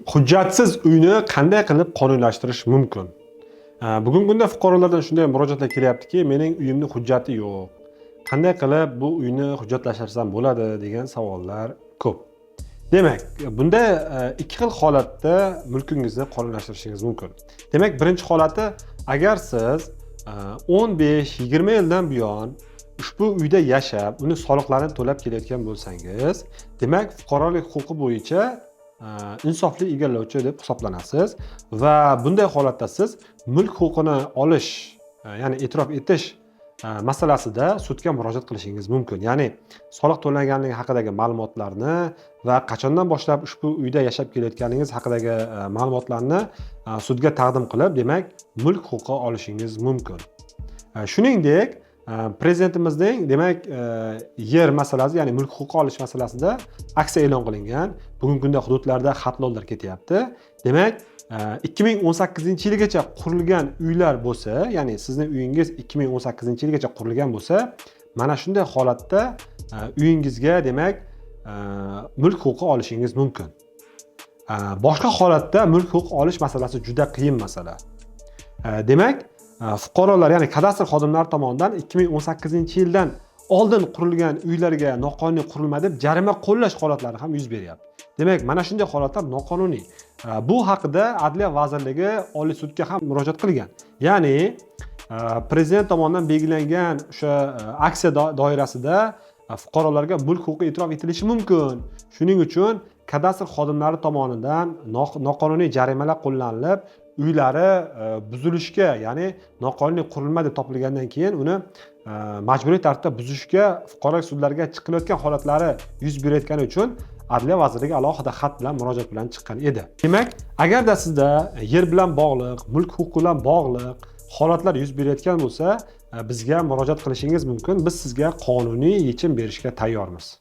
Hujjatsiz uyni qanday qilib qonuniylashtirish mumkin? Bugungi kunda fuqarolardan shunday murojaatlar kelyaptiki, mening uyimni hujjati yo'q. Qanday qilib bu uyni hujjatlashtirsam bo'ladi degan savollar ko'p. Demak, bunda ikki xil holatda mulkingizni qonunlashtirishingiz mumkin. Demak, birinchi holati, agar siz 15-20 yildan buyon ushbu uyda yashab, uni soliqlarini to'lab kelayotgan bo'lsangiz, demak, fuqarolik huquqi bo'yicha insofli egallovchi deb hisoblanasiz va bunday holatda siz mulk huquqini olish, ya'ni e'tirof etish masalasida sudga murojaat qilishingiz mumkin. Ya'ni soliq to'langanligi haqidagi ma'lumotlarni va qachondan boshlab ushbu uyda yashab kelayotganingiz haqidagi ma'lumotlarni sudga taqdim qilib, demak, mulk huquqi olishingiz mumkin. Shuningdek, prezidentimizning demak yer masalasi, ya'ni mulk huquqi olish masalasida aksiya e'lon qilingan. Bugungi kunda hududlarda xatlovlar ketyapti. Demak, 2018-yilgacha qurilgan uylar bo'lsa, ya'ni sizning uyingiz 2018-yilgacha qurilgan bo'lsa, mana shunday holatda uyingizga demak mulk huquqi olishingiz mumkin. Boshqa holatda mulk huquqi olish masalasi juda qiyin masala. Demak, fuqarolar, ya'ni kadastr xodimlari tomonidan 2018-yildan oldin qurilgan uylarga noqonuniy qurilma deb jarima qo'llash holatlari ham yuz beryapti. Demak, mana shunday holatlar noqonuniy. Bu haqida Adliya vazirligi Oliy sudga ham murojaat qilgan. Ya'ni prezident tomonidan belgilangan o'sha aksiya doirasida fuqarolarga mulk huquqi e'tirof etilishi mumkin. Shuning uchun kadastr xodimlari tomonidan noqonuniy jarimalar qo'llanilib, uylari buzilishga, ya'ni noqonuniy qurilma deb topilgandan keyin uni majburiy tartibda buzishga fuqarolik sudlariga chiqilayotgan holatlari yuz berayotgani uchun Adliya vaziriga alohida xat bilan murojaat bilan chiqqan edi. Demak, agarda sizda yer bilan bog'liq, mulk huquqi bilan bog'liq holatlar yuz berayotgan bo'lsa, bizga murojaat qilishingiz mumkin. Biz sizga qonuniy yechim berishga tayyormiz.